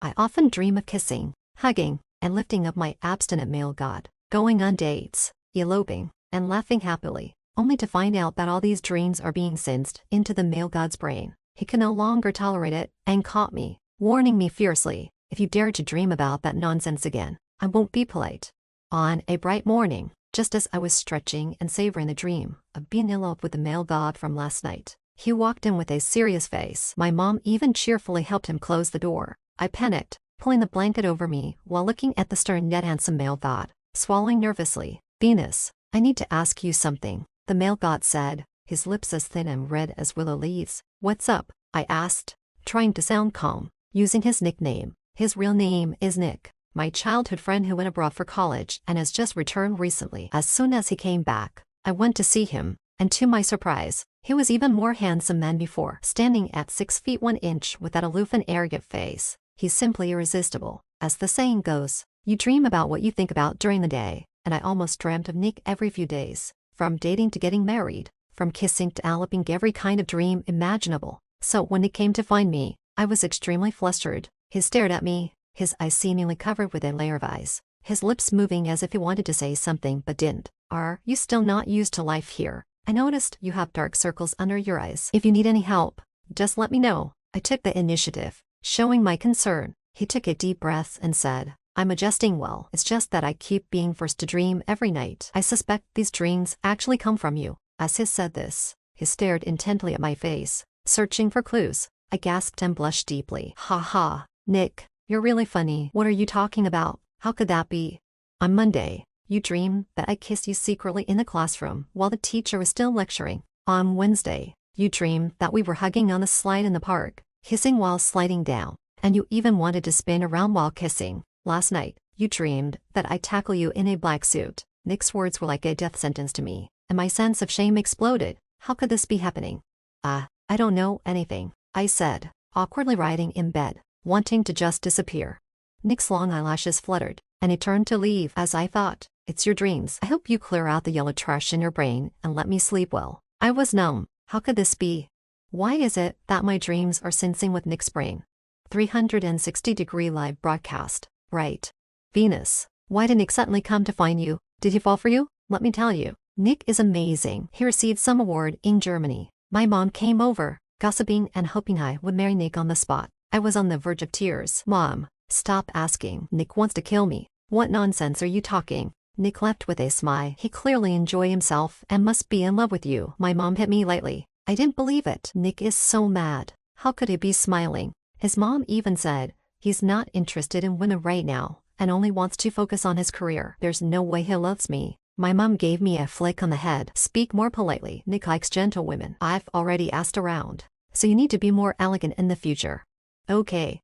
I often dream of kissing, hugging, and lifting up my abstinent male god, going on dates, eloping, and laughing happily, only to find out that all these dreams are being sensed into the male god's brain. He can no longer tolerate it and caught me, warning me fiercely, "If you dare to dream about that nonsense again, I won't be polite." On a bright morning, just as I was stretching and savoring the dream of being in love with the male god from last night, he walked in with a serious face. My mom even cheerfully helped him close the door. I panicked, pulling the blanket over me while looking at the stern yet handsome male god, swallowing nervously. "Venus, I need to ask you something," the male god said, his lips as thin and red as willow leaves. "What's up?" I asked, trying to sound calm, using his nickname. His real name is Nick, my childhood friend who went abroad for college and has just returned recently. As soon as he came back, I went to see him, and to my surprise, he was even more handsome than before. Standing at 6 feet 1 inch with that aloof and arrogant face, he's simply irresistible. As the saying goes, you dream about what you think about during the day, and I almost dreamt of Nick every few days, from dating to getting married, from kissing to eloping, every kind of dream imaginable. So when Nick came to find me, I was extremely flustered. He stared at me, his eyes seemingly covered with a layer of ice, his lips moving as if he wanted to say something but didn't. "Are you still not used to life here? I noticed you have dark circles under your eyes. If you need any help, just let me know." I took the initiative, showing my concern. He took a deep breath and said, "I'm adjusting well. It's just that I keep being forced to dream every night. I suspect these dreams actually come from you." As he said this, he stared intently at my face, searching for clues. I gasped and blushed deeply. "Ha ha, Nick, you're really funny. What are you talking about? How could that be?" "On Monday, you dreamed that I kissed you secretly in the classroom while the teacher was still lecturing. On Wednesday, you dreamed that we were hugging on the slide in the park, kissing while sliding down, and you even wanted to spin around while kissing. Last night, you dreamed that I tackle you in a black suit." Nick's words were like a death sentence to me, and my sense of shame exploded. How could this be happening? I don't know anything," I said, awkwardly writhing in bed, wanting to just disappear. Nick's long eyelashes fluttered, and he turned to leave. As I thought, "It's your dreams. I hope you clear out the yellow trash in your brain and let me sleep well." I was numb. How could this be? Why is it that my dreams are syncing with Nick's brain? 360-degree live broadcast. Right. "Venus, why did Nick suddenly come to find you? Did he fall for you?" "Let me tell you, Nick is amazing. He received some award in Germany. My mom came over, gossiping and hoping I would marry Nick on the spot. I was on the verge of tears." "Mom, stop asking. Nick wants to kill me." "What nonsense are you talking?" Nick left with a smile. "He clearly enjoys himself and must be in love with you." My mom hit me lightly. I didn't believe it. Nick is so mad. How could he be smiling? His mom even said, "He's not interested in women right now, and only wants to focus on his career. There's no way he loves me." My mom gave me a flick on the head. "Speak more politely. Nick likes gentle women. I've already asked around, so you need to be more elegant in the future." Okay,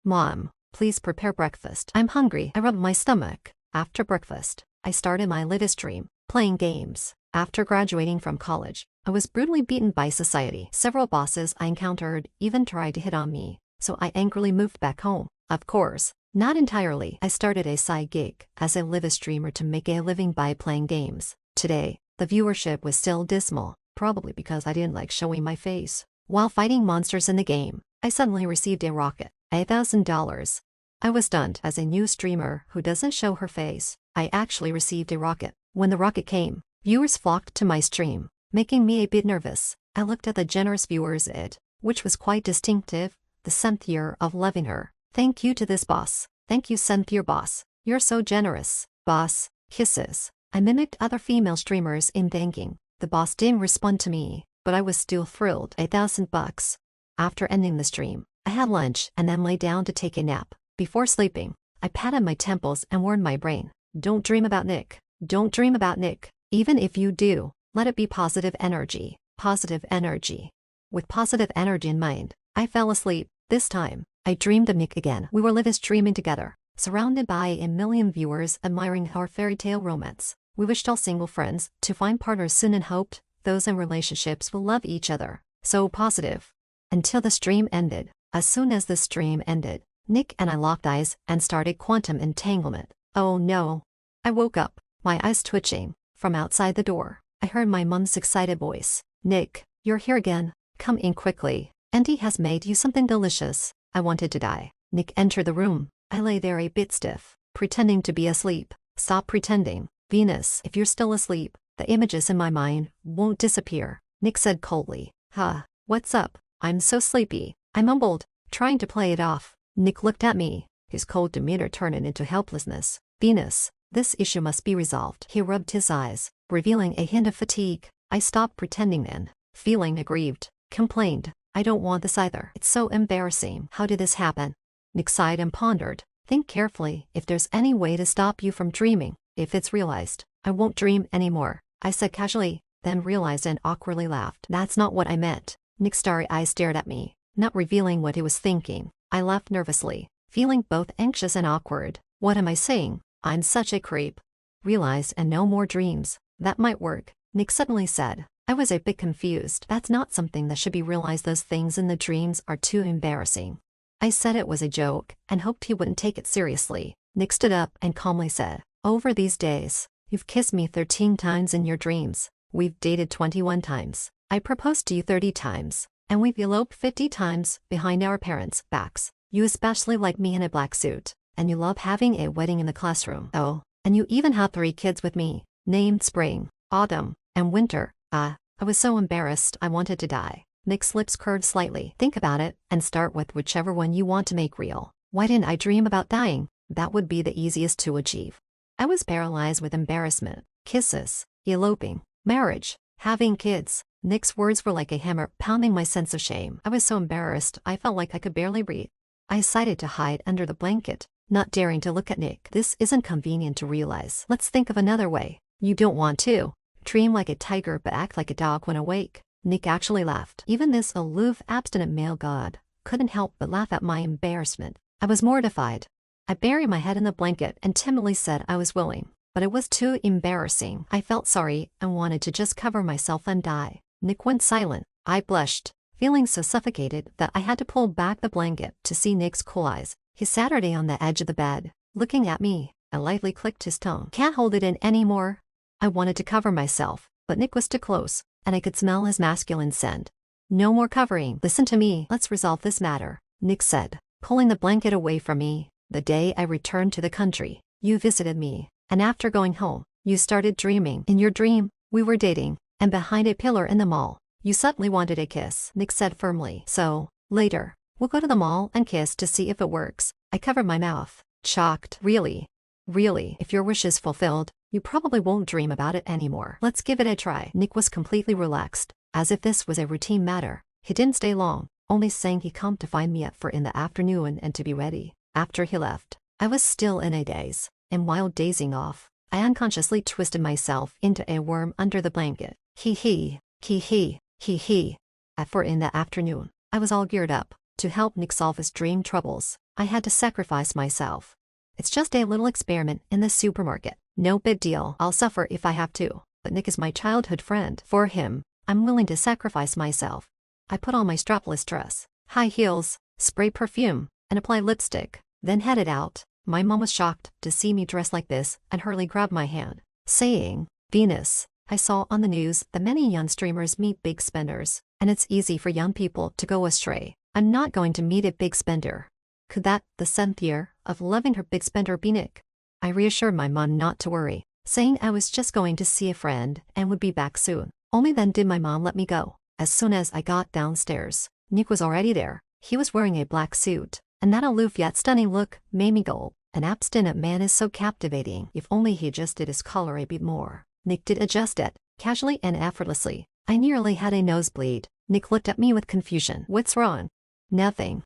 Mom, please prepare breakfast. I'm hungry." I rubbed my stomach. After breakfast, I started my latest dream, playing games. After graduating from college, I was brutally beaten by society. Several bosses I encountered even tried to hit on me, so I angrily moved back home. Of course, not entirely. I started a side gig as a live streamer to make a living by playing games. Today, the viewership was still dismal, probably because I didn't like showing my face. While fighting monsters in the game, I suddenly received a rocket, $1,000. I was stunned. As a new streamer who doesn't show her face, I actually received a rocket. When the rocket came, viewers flocked to my stream, making me a bit nervous. I looked at the generous viewers which was quite distinctive, the 7th year of loving her. "Thank you to this boss. Thank you, 7th year boss. You're so generous." "Boss, kisses." I mimicked other female streamers in thanking. The boss didn't respond to me, but I was still thrilled. $1,000. After ending the stream, I had lunch and then lay down to take a nap. Before sleeping, I patted my temples and warned my brain, "Don't dream about Nick. Don't dream about Nick. Even if you do, let it be positive energy." Positive energy. With positive energy in mind, I fell asleep. This time, I dreamed of Nick again. We were live streaming together, surrounded by a million viewers admiring our fairy tale romance. We wished all single friends to find partners soon and hoped those in relationships will love each other. So positive. Until the stream ended. As soon as the stream ended, Nick and I locked eyes and started quantum entanglement. Oh no. I woke up, my eyes twitching. From outside the door, I heard my mom's excited voice. "Nick, you're here again. Come in quickly. Auntie has made you something delicious." I wanted to die. Nick entered the room. I lay there a bit stiff, pretending to be asleep. Stop pretending, Venus. If you're still asleep, the images in my mind won't disappear, Nick said coldly. Huh, what's up? I'm so sleepy, I mumbled, trying to play it off. Nick looked at me, his cold demeanor turning into helplessness. Venus, this issue must be resolved. He rubbed his eyes, revealing a hint of fatigue. I stopped pretending then, feeling aggrieved, complained, I don't want this either. It's so embarrassing. How did this happen? Nick sighed and pondered. Think carefully if there's any way to stop you from dreaming. If it's realized, I won't dream anymore, I said casually, then realized and awkwardly laughed. That's not what I meant. Nick's starry eyes stared at me, not revealing what he was thinking. I laughed nervously, feeling both anxious and awkward. What am I saying? I'm such a creep. Realize and no more dreams. That might work, Nick suddenly said. I was a bit confused. That's not something that should be realized. Those things in the dreams are too embarrassing. I said it was a joke and hoped he wouldn't take it seriously. Nick stood up and calmly said, over these days, you've kissed me 13 times in your dreams. We've dated 21 times. I proposed to you 30 times. And we've eloped 50 times behind our parents' backs. You especially like me in a black suit. And you love having a wedding in the classroom. Oh, and you even have 3 kids with me, named Spring, Autumn, and Winter. I was so embarrassed I wanted to die. Nick's lips curved slightly. Think about it, and start with whichever one you want to make real. Why didn't I dream about dying? That would be the easiest to achieve. I was paralyzed with embarrassment. Kisses, eloping, marriage, having kids. Nick's words were like a hammer pounding my sense of shame. I was so embarrassed I felt like I could barely breathe. I decided to hide under the blanket, not daring to look at Nick. This isn't convenient to realize. Let's think of another way. You don't want to dream like a tiger but act like a dog when awake. Nick actually laughed. Even this aloof, abstinent male god couldn't help but laugh at my embarrassment. I was mortified. I buried my head in the blanket and timidly said I was willing, but it was too embarrassing. I felt sorry and wanted to just cover myself and die. Nick went silent. I blushed, feeling so suffocated that I had to pull back the blanket to see Nick's cool eyes. He sat on the edge of the bed, looking at me, and lightly clicked his tongue. Can't hold it in anymore. I wanted to cover myself, but Nick was too close, and I could smell his masculine scent. No more covering. Listen to me. Let's resolve this matter, Nick said, pulling the blanket away from me. The day I returned to the country, you visited me, and after going home, you started dreaming. In your dream, we were dating, and behind a pillar in the mall, you suddenly wanted a kiss, Nick said firmly. So, later, we'll go to the mall and kiss to see if it works. I covered my mouth, shocked. Really? Really? If your wish is fulfilled, you probably won't dream about it anymore. Let's give it a try. Nick was completely relaxed, as if this was a routine matter. He didn't stay long, only saying he'd come to find me at 4 in the afternoon and to be ready. After he left, I was still in a daze, and while dazing off, I unconsciously twisted myself into a worm under the blanket. Hee. At 4 in the afternoon, I was all geared up to help Nick solve his dream troubles. I had to sacrifice myself. It's just a little experiment in the supermarket. No big deal. I'll suffer if I have to, but Nick is my childhood friend. For him, I'm willing to sacrifice myself. I put on my strapless dress, high heels, spray perfume, and apply lipstick, then headed out. My mom was shocked to see me dressed like this and hurriedly grabbed my hand, saying, Venus, I saw on the news that many young streamers meet big spenders, and it's easy for young people to go astray. I'm not going to meet a big spender. Could that, the 7th year of loving her big spender, be Nick? I reassured my mom not to worry, saying I was just going to see a friend and would be back soon. Only then did my mom let me go. As soon as I got downstairs, Nick was already there. He was wearing a black suit, and that aloof yet stunning look made me gulp. An abstinent man is so captivating. If only he adjusted his collar a bit more. Nick did adjust it, casually and effortlessly. I nearly had a nosebleed. Nick looked at me with confusion. What's wrong? Nothing.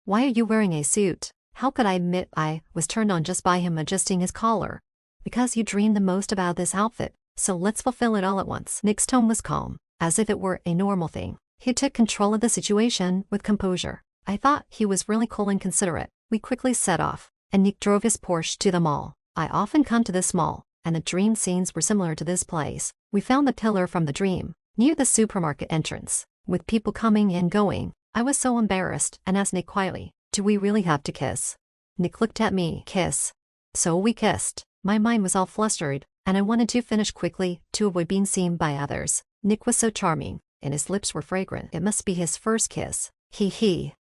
Why are you wearing a suit? How could I admit I was turned on just by him adjusting his collar? Because you dreamed the most about this outfit, so let's fulfill it all at once. Nick's tone was calm, as if it were a normal thing. He took control of the situation with composure. I thought he was really cool and considerate. We quickly set off, and Nick drove his Porsche to the mall. I often come to this mall, and the dream scenes were similar to this place. We found the pillar from the dream, near the supermarket entrance, with people coming and going. I was so embarrassed and asked Nick quietly, do we really have to kiss? Nick looked at me. Kiss. So we kissed. My mind was all flustered, and I wanted to finish quickly to avoid being seen by others. Nick was so charming, and his lips were fragrant. It must be his first kiss.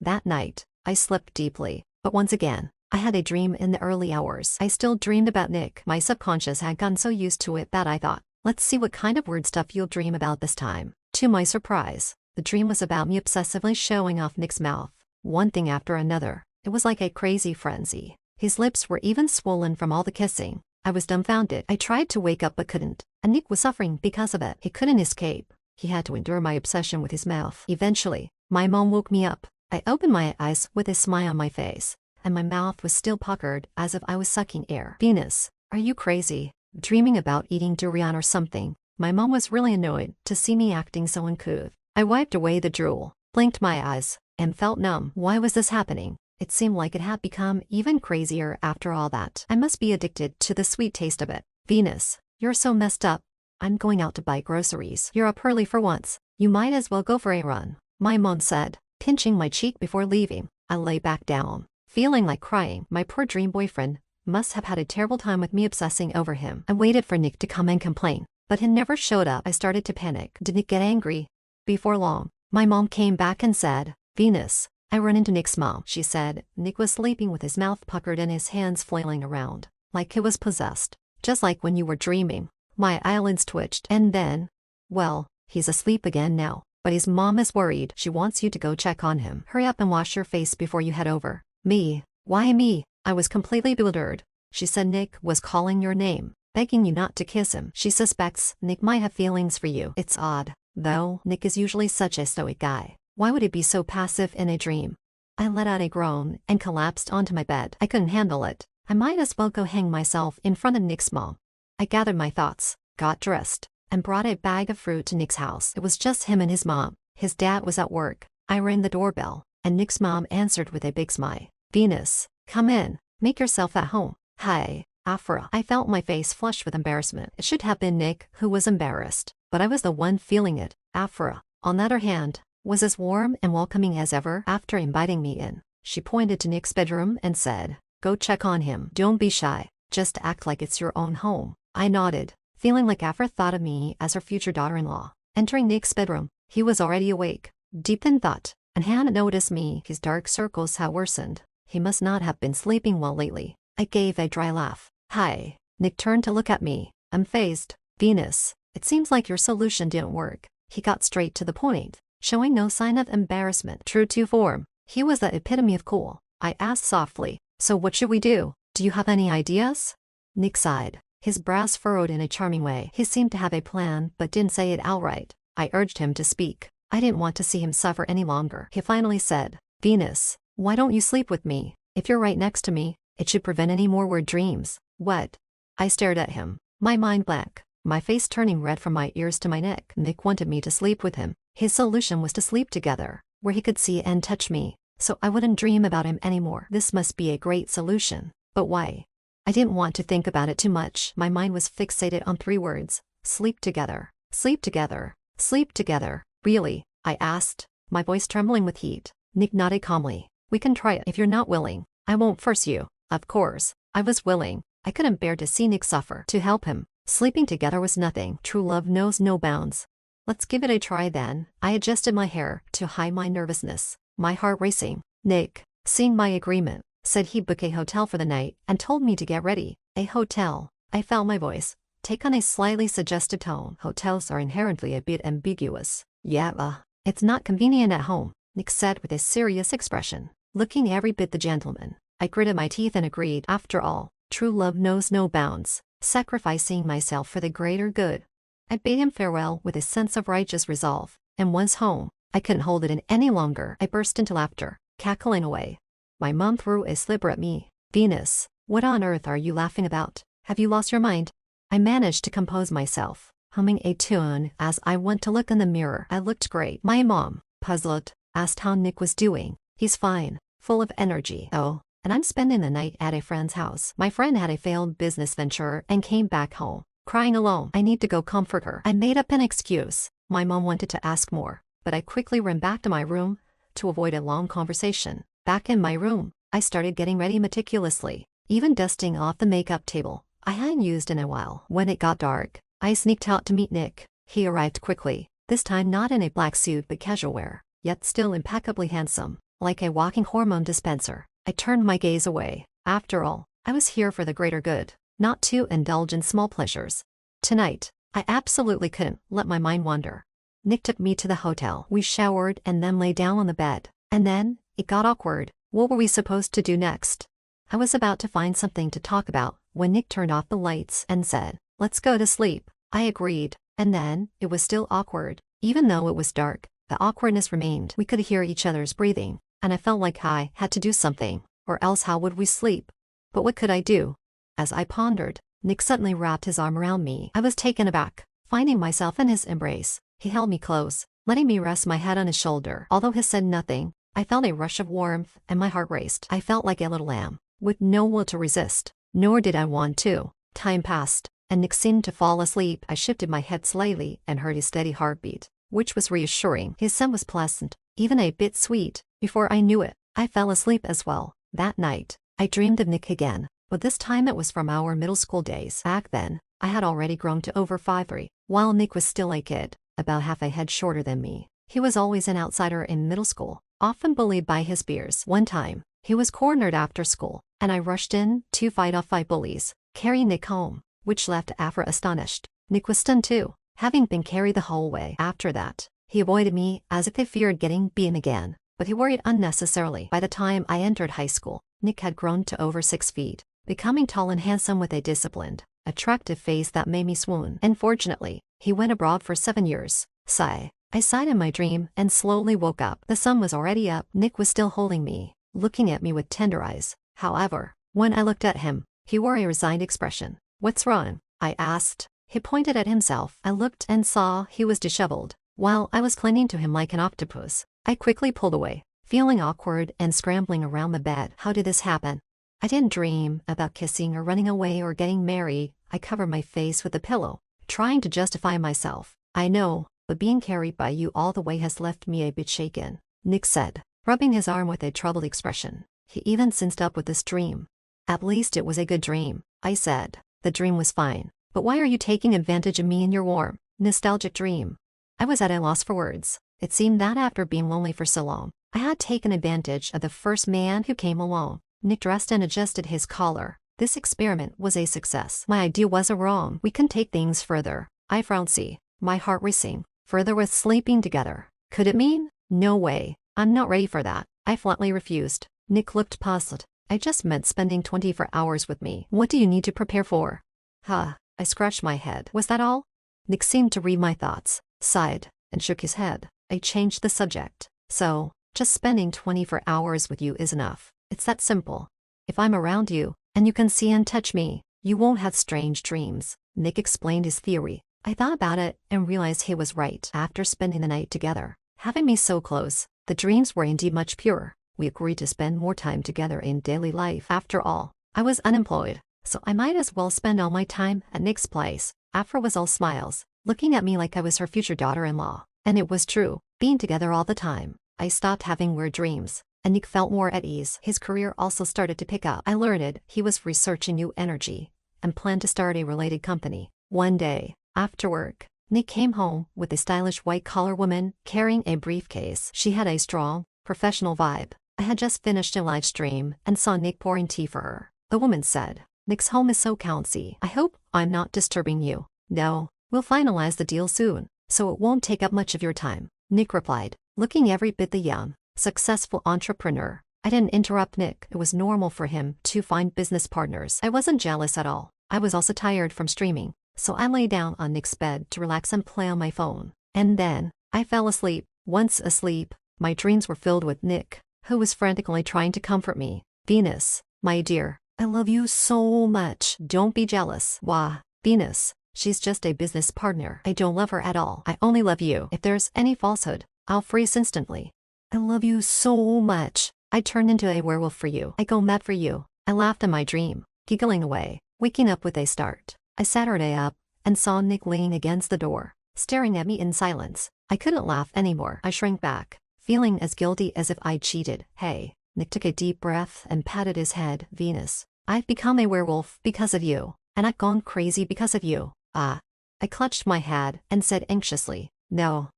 That night, I slept deeply, but once again, I had a dream in the early hours. I still dreamed about Nick. My subconscious had gotten so used to it that I thought, let's see what kind of weird stuff you'll dream about this time. To my surprise, the dream was about me obsessively showing off Nick's mouth, one thing after another. It was like a crazy frenzy. His lips were even swollen from all the kissing. I was dumbfounded. I tried to wake up but couldn't, and Nick was suffering because of it. He couldn't escape. He had to endure my obsession with his mouth. Eventually, my mom woke me up. I opened my eyes with a smile on my face, and my mouth was still puckered as if I was sucking air. Venus, are you crazy? Dreaming about eating durian or something? My mom was really annoyed to see me acting so uncouth. I wiped away the drool, blinked my eyes, and felt numb. Why was this happening? It seemed like it had become even crazier after all that. I must be addicted to the sweet taste of it. Venus, you're so messed up. I'm going out to buy groceries. You're up early for once. You might as well go for a run, my mom said, pinching my cheek before leaving. I lay back down, feeling like crying. My poor dream boyfriend must have had a terrible time with me obsessing over him. I waited for Nick to come and complain, but he never showed up. I started to panic. Did Nick get angry? Before long, my mom came back and said, Venus, I ran into Nick's mom. She said Nick was sleeping with his mouth puckered and his hands flailing around, like he was possessed, just like when you were dreaming. My eyelids twitched. And then, well, he's asleep again now, but his mom is worried. She wants you to go check on him. Hurry up and wash your face before you head over. Me? Why me? I was completely bewildered. She said Nick was calling your name, begging you not to kiss him. She suspects Nick might have feelings for you. It's odd, though. Nick is usually such a stoic guy. Why would he be so passive in a dream? I let out a groan and collapsed onto my bed. I couldn't handle it. I might as well go hang myself in front of Nick's mom. I gathered my thoughts, got dressed, and brought a bag of fruit to Nick's house. It was just him and his mom. His dad was at work. I rang the doorbell, and Nick's mom answered with a big smile. Venus, come in. Make yourself at home. Hi, Afra. I felt my face flush with embarrassment. It should have been Nick who was embarrassed, but I was the one feeling it. Afra, on the other hand, was as warm and welcoming as ever. After inviting me in, she pointed to Nick's bedroom and said, go check on him. Don't be shy. Just act like it's your own home. I nodded, feeling like Afra thought of me as her future daughter-in-law. Entering Nick's bedroom, he was already awake, deep in thought, and hadn't noticed me. His dark circles had worsened. He must not have been sleeping well lately. I gave a dry laugh. Hi. Nick turned to look at me. I'm phased. Venus, it seems like your solution didn't work. He got straight to the point, showing no sign of embarrassment. True to form, he was the epitome of cool. I asked softly, so what should we do? Do you have any ideas? Nick sighed, his brows furrowed in a charming way. He seemed to have a plan but didn't say it outright. I urged him to speak. I didn't want to see him suffer any longer. He finally said, Venus, why don't you sleep with me? If you're right next to me, it should prevent any more weird dreams. What? I stared at him, my mind blank, my face turning red from my ears to my neck. Nick wanted me to sleep with him. His solution was to sleep together, where he could see and touch me, so I wouldn't dream about him anymore. This must be a great solution. But why? I didn't want to think about it too much. My mind was fixated on 3 words. Sleep together. Sleep together. Sleep together. Really? I asked, my voice trembling with heat. Nick nodded calmly. We can try it if you're not willing. I won't force you. Of course, I was willing. I couldn't bear to see Nick suffer. To help him, sleeping together was nothing. True love knows no bounds. Let's give it a try then. I adjusted my hair to hide my nervousness, my heart racing. Nick, seeing my agreement, said he'd book a hotel for the night and told me to get ready. A hotel. I felt my voice take on a slightly suggestive tone. Hotels are inherently a bit ambiguous. Yeah, it's not convenient at home, Nick said with a serious expression, looking every bit the gentleman. I gritted my teeth and agreed. After all, true love knows no bounds, sacrificing myself for the greater good. I bade him farewell with a sense of righteous resolve, and once home, I couldn't hold it in any longer. I burst into laughter, cackling away. My mom threw a slipper at me. Venus, what on earth are you laughing about? Have you lost your mind? I managed to compose myself, humming a tune as I went to look in the mirror. I looked great. My mom, puzzled, asked how Nick was doing. He's fine, full of energy. Oh, and I'm spending the night at a friend's house. My friend had a failed business venture and came back home, crying alone. I need to go comfort her. I made up an excuse. My mom wanted to ask more, but I quickly ran back to my room to avoid a long conversation. Back in my room, I started getting ready meticulously, even dusting off the makeup table I hadn't used in a while. When it got dark, I sneaked out to meet Nick. He arrived quickly, this time not in a black suit but casual wear, yet still impeccably handsome. like a walking hormone dispenser. I turned my gaze away. After all, I was here for the greater good, not to indulge in small pleasures. Tonight, I absolutely couldn't let my mind wander. Nick took me to the hotel. We showered and then lay down on the bed. And then, it got awkward. What were we supposed to do next? I was about to find something to talk about when Nick turned off the lights and said, "Let's go to sleep." I agreed. And then, it was still awkward. Even though it was dark, the awkwardness remained. We could hear each other's breathing, and I felt like I had to do something, or else how would we sleep? But what could I do? As I pondered, Nick suddenly wrapped his arm around me. I was taken aback, finding myself in his embrace. He held me close, letting me rest my head on his shoulder. Although he said nothing, I felt a rush of warmth and my heart raced. I felt like a little lamb, with no will to resist, nor did I want to. Time passed, and Nick seemed to fall asleep. I shifted my head slightly and heard his steady heartbeat, which was reassuring. His scent was pleasant, even a bit sweet. Before I knew it, I fell asleep as well. That night, I dreamed of Nick again, but this time it was from our middle school days. Back then, I had already grown to over 5'3", while Nick was still a kid, about half a head shorter than me. He was always an outsider in middle school, often bullied by his peers. One time, he was cornered after school, and I rushed in to fight off 5 bullies, carrying Nick home, which left Afra astonished. Nick was stunned too, having been carried the whole way. After that, he avoided me as if he feared getting beaten again, but he worried unnecessarily. By the time I entered high school, Nick had grown to over 6 feet, becoming tall and handsome with a disciplined, attractive face that made me swoon. Unfortunately, he went abroad for 7 years. Sigh. I sighed in my dream and slowly woke up. The sun was already up. Nick was still holding me, looking at me with tender eyes. However, when I looked at him, he wore a resigned expression. "What's wrong?" I asked. He pointed at himself. I looked and saw he was disheveled. While I was clinging to him like an octopus, I quickly pulled away, feeling awkward and scrambling around the bed. How did this happen? I didn't dream about kissing or running away or getting married. I covered my face with a pillow, trying to justify myself. "I know, but being carried by you all the way has left me a bit shaken," Nick said, rubbing his arm with a troubled expression. He even sensed up with this dream. "At least it was a good dream," I said. "The dream was fine, but why are you taking advantage of me in your warm, nostalgic dream?" I was at a loss for words. It seemed that after being lonely for so long, I had taken advantage of the first man who came along. Nick dressed and adjusted his collar. This experiment was a success. My idea wasn't wrong. We can take things further. I frowned, my heart racing. Further with sleeping together. Could it mean? No way. I'm not ready for that. I flatly refused. Nick looked puzzled. "I just meant spending 24 hours with me. What do you need to prepare for?" "Huh." I scratched my head. "Was that all?" Nick seemed to read my thoughts, sighed, and shook his head. I changed the subject. "So, just spending 24 hours with you is enough. It's that simple. If I'm around you, and you can see and touch me, you won't have strange dreams." Nick explained his theory. I thought about it and realized he was right. After spending the night together, having me so close, the dreams were indeed much purer. We agreed to spend more time together in daily life. After all, I was unemployed, so I might as well spend all my time at Nick's place. Afra was all smiles, looking at me like I was her future daughter-in-law. And it was true. Being together all the time, I stopped having weird dreams, and Nick felt more at ease. His career also started to pick up. I learned he was researching new energy and planned to start a related company. One day, after work, Nick came home with a stylish white-collar woman carrying a briefcase. She had a strong, professional vibe. I had just finished a live stream and saw Nick pouring tea for her. The woman said, "Nick's home is so cozy. I hope I'm not disturbing you." "No, we'll finalize the deal soon, so it won't take up much of your time," Nick replied, looking every bit the young, successful entrepreneur. I didn't interrupt Nick. It was normal for him to find business partners. I wasn't jealous at all. I was also tired from streaming, so I lay down on Nick's bed to relax and play on my phone. And then, I fell asleep. Once asleep, my dreams were filled with Nick, who was frantically trying to comfort me. "Venus, my dear, I love you so much. Don't be jealous." "Wah, Venus, she's just a business partner. I don't love her at all. I only love you. If there's any falsehood, I'll freeze instantly." "I love you so much. I turned into a werewolf for you. I go mad for you." I laughed in my dream, giggling away, waking up with a start. I Saturday up and saw Nick leaning against the door, staring at me in silence. I couldn't laugh anymore. I shrank back, feeling as guilty as if I'd cheated. "Hey." Nick took a deep breath and patted his head. "Venus, I've become a werewolf because of you, and I've gone crazy because of you." "Ah." I clutched my head and said anxiously, No,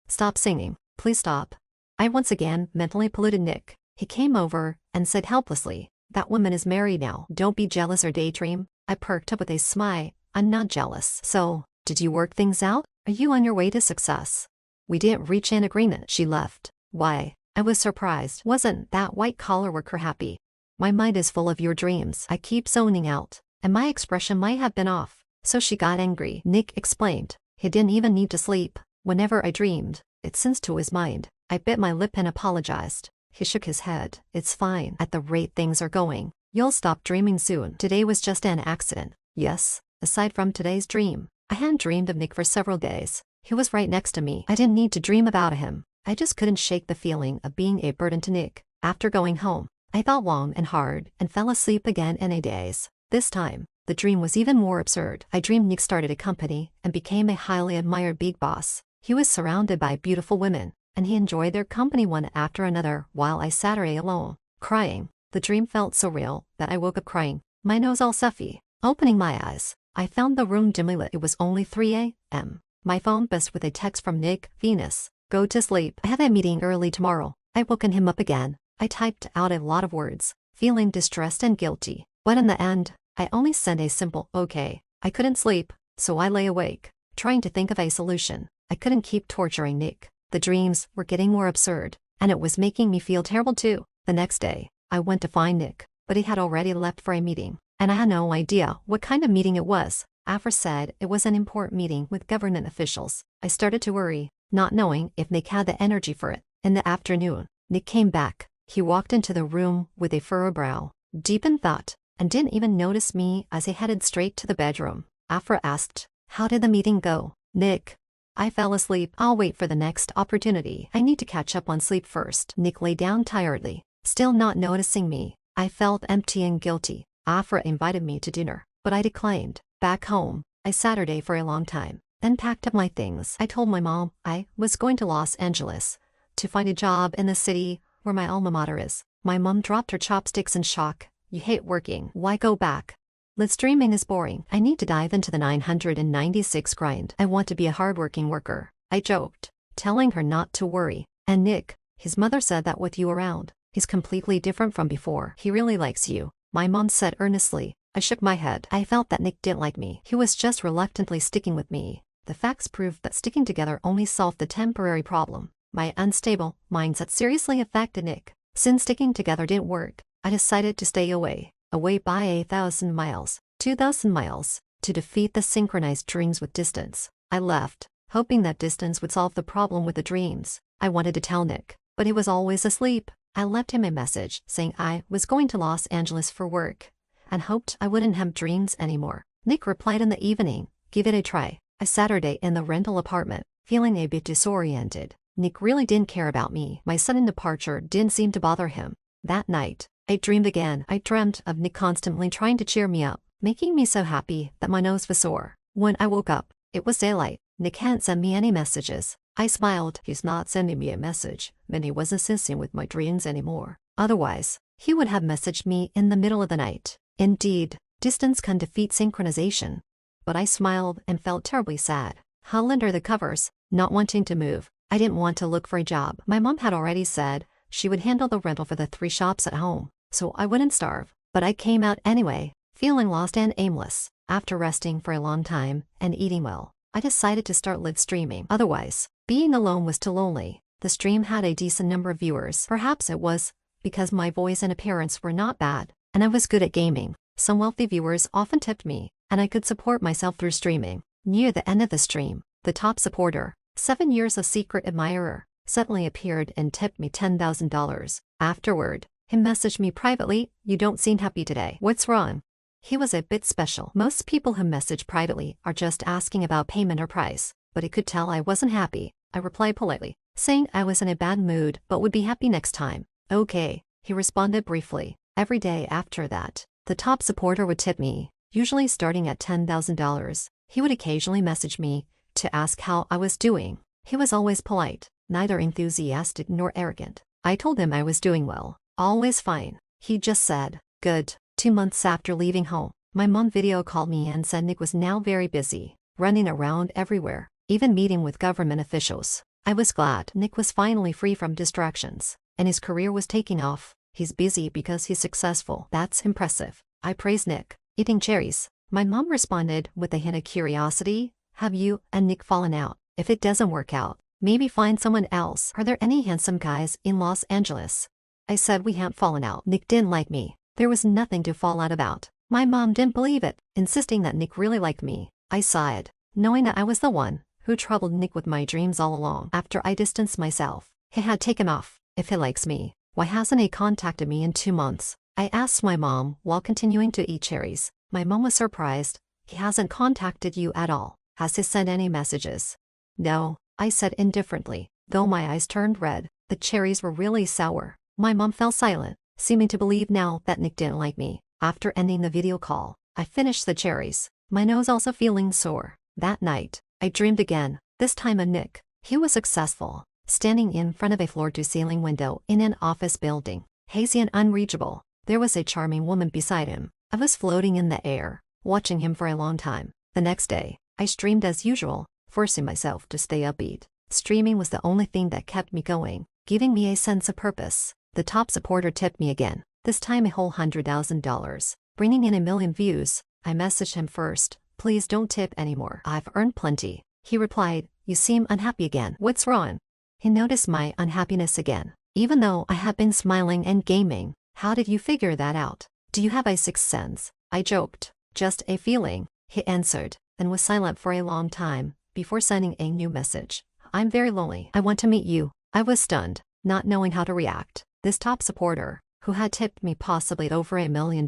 stop singing. Please stop." I once again mentally polluted Nick. He came over and said helplessly, "That woman is married now. Don't be jealous or daydream." I perked up with a smile. "I'm not jealous." "So, did you work things out? Are you on your way to success?" "We didn't reach an agreement." She left. "Why?" I was surprised. "Wasn't that white-collar worker happy?" "My mind is full of your dreams. I keep zoning out, and my expression might have been off. So she got angry." Nick explained. "He didn't even need to sleep. Whenever I dreamed, it sinks to his mind." I bit my lip and apologized. He shook his head. "It's fine. At the rate things are going, you'll stop dreaming soon. Today was just an accident." "Yes, aside from today's dream, I hadn't dreamed of Nick for several days. He was right next to me. I didn't need to dream about him. I just couldn't shake the feeling of being a burden to Nick." After going home, I thought long and hard and fell asleep again in a daze. This time, the dream was even more absurd. I dreamed Nick started a company and became a highly admired big boss. He was surrounded by beautiful women, and he enjoyed their company one after another while I sat there alone, crying. The dream felt so real that I woke up crying, my nose all stuffy. Opening my eyes, I found the room dimly lit. It was only 3 a.m. My phone buzzed with a text from Nick. "Venus, go to sleep. I have a meeting early tomorrow." I woken him up again. I typed out a lot of words, feeling distressed and guilty. But in the end, I only sent a simple "okay." I couldn't sleep, so I lay awake, trying to think of a solution. I couldn't keep torturing Nick. The dreams were getting more absurd, and it was making me feel terrible too. The next day, I went to find Nick, but he had already left for a meeting, and I had no idea what kind of meeting it was. Afra said it was an important meeting with government officials. I started to worry, not knowing if Nick had the energy for it. In the afternoon, Nick came back. He walked into the room with a furrowed brow, deep in thought, and didn't even notice me as he headed straight to the bedroom. Afra asked, "How did the meeting go, Nick?" "I fell asleep. I'll wait for the next opportunity. I need to catch up on sleep first." Nick lay down tiredly, still not noticing me. I felt empty and guilty. Afra invited me to dinner, but I declined. Back home, I sat Saturday for a long time, then packed up my things. I told my mom I was going to Los Angeles to find a job in the city where my alma mater is. My mom dropped her chopsticks in shock. "You hate working. Why go back? Let's dreaming is boring. I need to dive into the 996 grind. I want to be a hardworking worker." I joked, telling her not to worry. "And Nick, his mother said that with you around, he's completely different from before. He really likes you," my mom said earnestly. I shook my head. I felt that Nick didn't like me. He was just reluctantly sticking with me. The facts proved that sticking together only solved the temporary problem. My unstable mindset seriously affected Nick. Since sticking together didn't work, I decided to stay away by 1,000 miles, 2,000 miles, to defeat the synchronized dreams with distance. I left, hoping that distance would solve the problem with the dreams. I wanted to tell Nick, but he was always asleep. I left him a message saying I was going to Los Angeles for work, and hoped I wouldn't have dreams anymore. Nick replied in the evening, "Give it a try." A Saturday in the rental apartment, feeling a bit disoriented. Nick really didn't care about me. My sudden departure didn't seem to bother him. That night, I dreamed again. I dreamt of Nick constantly trying to cheer me up, making me so happy that my nose was sore. When I woke up, it was daylight. Nick hadn't sent me any messages. I smiled. He's not sending me a message, and he wasn't assisting with my dreams anymore. Otherwise, he would have messaged me in the middle of the night. Indeed, distance can defeat synchronization. But I smiled and felt terribly sad. Huddled under the covers, not wanting to move. I didn't want to look for a job. My mom had already said she would handle the rental for the 3 shops at home, so I wouldn't starve. But I came out anyway, feeling lost and aimless. After resting for a long time and eating well, I decided to start live streaming. Otherwise, being alone was too lonely. The stream had a decent number of viewers. Perhaps it was because my voice and appearance were not bad, and I was good at gaming. Some wealthy viewers often tipped me, and I could support myself through streaming. Near the end of the stream, the top supporter, 7 years of secret admirer, suddenly appeared and tipped me $10,000. Afterward, he messaged me privately, "You don't seem happy today. What's wrong?" He was a bit special. Most people who message privately are just asking about payment or price, but he could tell I wasn't happy. I replied politely, saying I was in a bad mood but would be happy next time. "Okay," he responded briefly. Every day after that, the top supporter would tip me, usually starting at $10,000. He would occasionally message me to ask how I was doing. He was always polite, neither enthusiastic nor arrogant. I told him I was doing well, always fine. He just said, "Good." 2 months after leaving home, my mom video called me and said Nick was now very busy, running around everywhere, even meeting with government officials. I was glad Nick was finally free from distractions, and his career was taking off. He's busy because he's successful. That's impressive. I praised Nick, eating cherries. My mom responded with a hint of curiosity. Have you and Nick fallen out? If it doesn't work out, maybe find someone else. Are there any handsome guys in Los Angeles? I said we hadn't fallen out. Nick didn't like me. There was nothing to fall out about. My mom didn't believe it, insisting that Nick really liked me. I sighed, knowing that I was the one who troubled Nick with my dreams all along. After I distanced myself, he had taken off. If he likes me, why hasn't he contacted me in 2 months? I asked my mom while continuing to eat cherries. My mom was surprised. He hasn't contacted you at all. Has he sent any messages? No, I said indifferently, though my eyes turned red. The cherries were really sour. My mom fell silent, seeming to believe now that Nick didn't like me. After ending the video call, I finished the cherries, my nose also feeling sore. That night, I dreamed again, this time of Nick. He was successful, standing in front of a floor-to-ceiling window in an office building, hazy and unreachable. There was a charming woman beside him. I was floating in the air, watching him for a long time. The next day, I streamed as usual, forcing myself to stay upbeat. Streaming was the only thing that kept me going, giving me a sense of purpose. The top supporter tipped me again, this time a whole $100,000, bringing in 1 million views. I messaged him first, please don't tip anymore. I've earned plenty. He replied, you seem unhappy again. What's wrong? He noticed my unhappiness again, even though I had been smiling and gaming. How did you figure that out? Do you have a sixth sense? I joked. Just a feeling, he answered, and was silent for a long time, before sending a new message. I'm very lonely. I want to meet you. I was stunned, not knowing how to react. This top supporter, who had tipped me possibly over $1 million,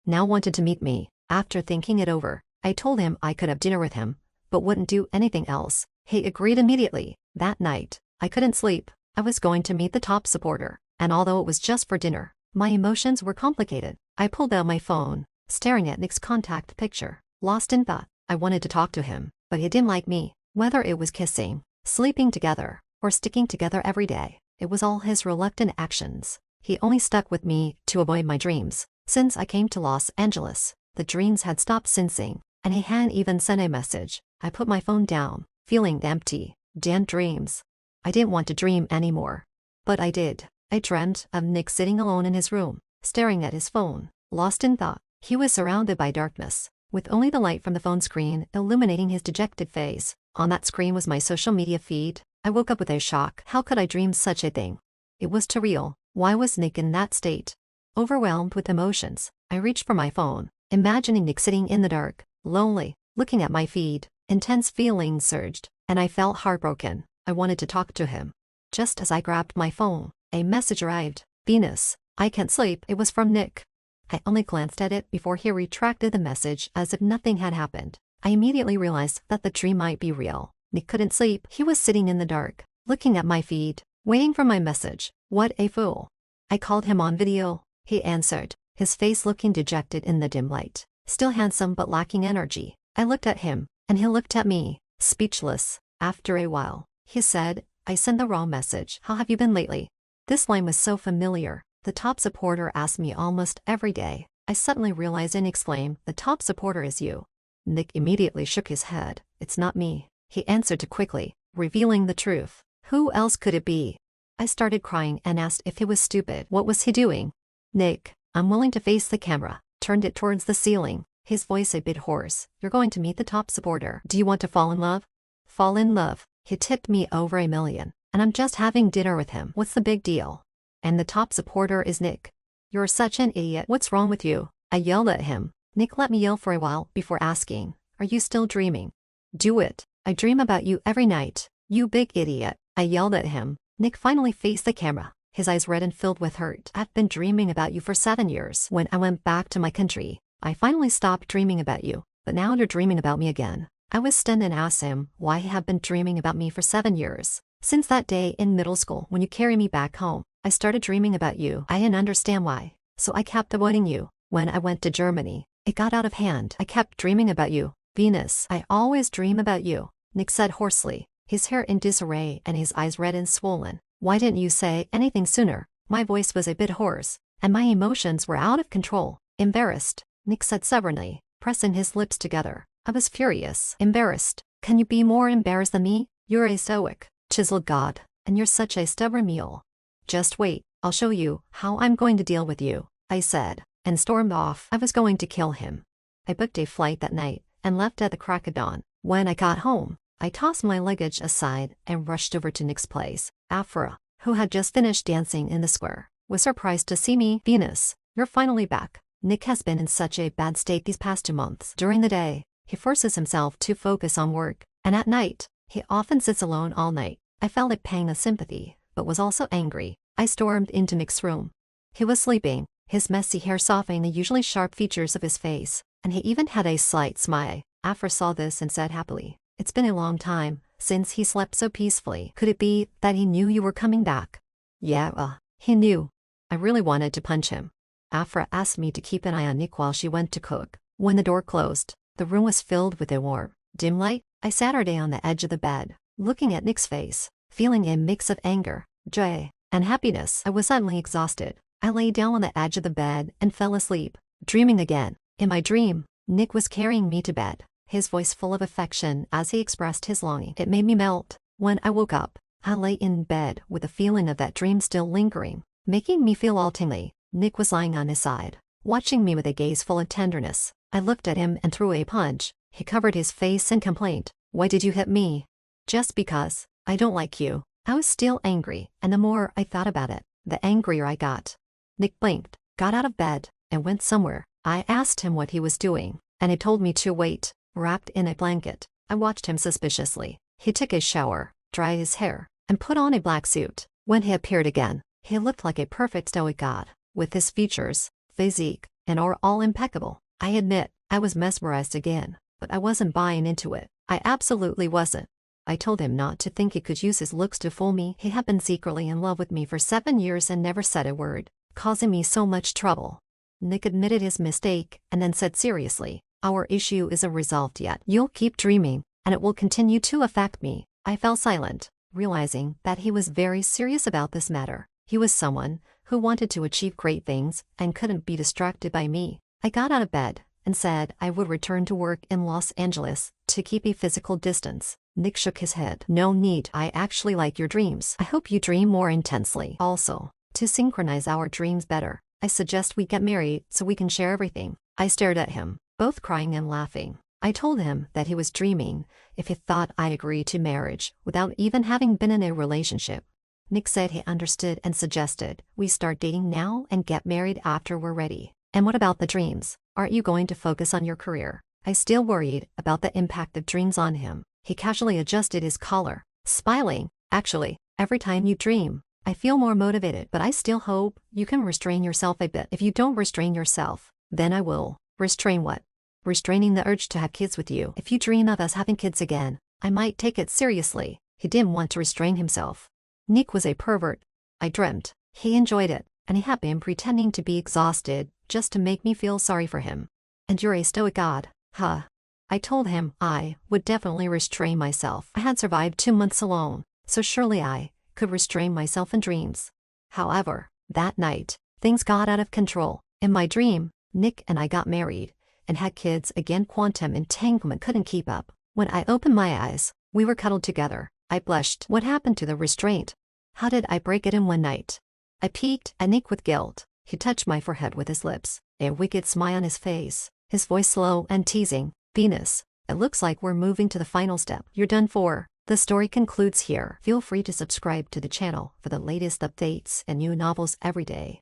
now wanted to meet me. After thinking it over, I told him I could have dinner with him, but wouldn't do anything else. He agreed immediately. That night, I couldn't sleep. I was going to meet the top supporter, and although it was just for dinner, my emotions were complicated. I pulled out my phone, staring at Nick's contact picture, lost in thought. I wanted to talk to him, but he didn't like me. Whether it was kissing, sleeping together, or sticking together every day, it was all his reluctant actions. He only stuck with me to avoid my dreams. Since I came to Los Angeles, the dreams had stopped syncing, and he hadn't even sent a message. I put my phone down, feeling empty. Damn dreams. I didn't want to dream anymore. But I did. I dreamt of Nick sitting alone in his room, staring at his phone, lost in thought. He was surrounded by darkness, with only the light from the phone screen illuminating his dejected face. On that screen was my social media feed. I woke up with a shock. How could I dream such a thing? It was too real. Why was Nick in that state? Overwhelmed with emotions, I reached for my phone, imagining Nick sitting in the dark, lonely, looking at my feed. Intense feelings surged, and I felt heartbroken. I wanted to talk to him. Just as I grabbed my phone, a message arrived. Venus, I can't sleep. It was from Nick. I only glanced at it before he retracted the message as if nothing had happened. I immediately realized that the dream might be real. Nick couldn't sleep. He was sitting in the dark, looking at my feed, waiting for my message. What a fool. I called him on video. He answered, his face looking dejected in the dim light. Still handsome but lacking energy. I looked at him, and he looked at me, speechless. After a while, he said, I sent the wrong message. How have you been lately? This line was so familiar. The top supporter asked me almost every day. I suddenly realized and exclaimed, the top supporter is you. Nick immediately shook his head. It's not me. He answered too quickly, revealing the truth. Who else could it be? I started crying and asked if he was stupid. What was he doing? Nick, I'm willing to face the camera, turned it towards the ceiling, his voice a bit hoarse. You're going to meet the top supporter. Do you want to fall in love? Fall in love? He tipped me over $1 million, and I'm just having dinner with him. What's the big deal? And the top supporter is Nick. You're such an idiot. What's wrong with you? I yelled at him. Nick let me yell for a while before asking, are you still dreaming? Do it. I dream about you every night. You big idiot. I yelled at him. Nick finally faced the camera, his eyes red and filled with hurt. I've been dreaming about you for 7 years. When I went back to my country, I finally stopped dreaming about you, but now you're dreaming about me again. I was stunned and asked him why he had been dreaming about me for 7 years. Since that day in middle school when you carried me back home, I started dreaming about you. I didn't understand why, so I kept avoiding you. When I went to Germany, it got out of hand. I kept dreaming about you. Venus, I always dream about you, Nick said hoarsely, his hair in disarray and his eyes red and swollen. Why didn't you say anything sooner? My voice was a bit hoarse, and my emotions were out of control. Embarrassed, Nick said stubbornly, pressing his lips together. I was furious. Embarrassed? Can you be more embarrassed than me? You're a stoic. Chisel God, and you're such a stubborn mule. Just wait, I'll show you how I'm going to deal with you, I said, and stormed off. I was going to kill him. I booked a flight that night and left at the crack of dawn. When I got home, I tossed my luggage aside and rushed over to Nick's place. Afra, who had just finished dancing in the square, was surprised to see me. Venus, you're finally back. Nick has been in such a bad state these past 2 months. During the day, he forces himself to focus on work, and at night, he often sits alone all night. I felt a pang of sympathy, but was also angry. I stormed into Nick's room. He was sleeping, his messy hair softening the usually sharp features of his face, and he even had a slight smile. Afra saw this and said happily, "It's been a long time since he slept so peacefully. Could it be that he knew you were coming back?" Yeah, he knew. I really wanted to punch him. Afra asked me to keep an eye on Nick while she went to cook. When the door closed, the room was filled with a warm, dim light. I sat her down on the edge of the bed, looking at Nick's face, feeling a mix of anger, joy, and happiness. I was suddenly exhausted. I lay down on the edge of the bed and fell asleep, dreaming again. In my dream, Nick was carrying me to bed, his voice full of affection as he expressed his longing. It made me melt. When I woke up, I lay in bed with the feeling of that dream still lingering, making me feel all tingly. Nick was lying on his side, watching me with a gaze full of tenderness. I looked at him and threw a punch. He covered his face in complaint. "Why did you hit me?" "Just because. I don't like you." I was still angry, and the more I thought about it, the angrier I got. Nick blinked, got out of bed, and went somewhere. I asked him what he was doing, and he told me to wait, wrapped in a blanket. I watched him suspiciously. He took a shower, dried his hair, and put on a black suit. When he appeared again, he looked like a perfect stoic god, with his features, physique, and aura all impeccable. I admit, I was mesmerized again, but I wasn't buying into it. I absolutely wasn't. I told him not to think he could use his looks to fool me. He had been secretly in love with me for 7 years and never said a word, causing me so much trouble. Nick admitted his mistake and then said seriously, "Our issue isn't resolved yet. You'll keep dreaming, and it will continue to affect me." I fell silent, realizing that he was very serious about this matter. He was someone who wanted to achieve great things and couldn't be distracted by me. I got out of bed and said I would return to work in Los Angeles to keep a physical distance. Nick shook his head. "No need. I actually like your dreams. I hope you dream more intensely. Also, to synchronize our dreams better, I suggest we get married so we can share everything." I stared at him, both crying and laughing. I told him that he was dreaming if he thought I agreed to marriage without even having been in a relationship. Nick said he understood and suggested we start dating now and get married after we're ready. "And what about the dreams? Aren't you going to focus on your career?" I still worried about the impact of dreams on him. He casually adjusted his collar, smiling. "Actually, every time you dream, I feel more motivated, but I still hope you can restrain yourself a bit. If you don't restrain yourself, then I will." "Restrain what?" "Restraining the urge to have kids with you. If you dream of us having kids again, I might take it seriously." He didn't want to restrain himself. Nick was a pervert. I dreamt. He enjoyed it, and he had been pretending to be exhausted just to make me feel sorry for him. "And you're a stoic god, huh?" I told him I would definitely restrain myself. I had survived 2 months alone, so surely I could restrain myself in dreams. However, that night, things got out of control. In my dream, Nick and I got married and had kids again. Quantum entanglement couldn't keep up. When I opened my eyes, we were cuddled together. I blushed. What happened to the restraint? How did I break it in one night? I peeked at Nick with guilt. He touched my forehead with his lips, a wicked smile on his face, his voice slow and teasing. "Venus, it looks like we're moving to the final step. You're done for." The story concludes here. Feel free to subscribe to the channel for the latest updates and new novels every day.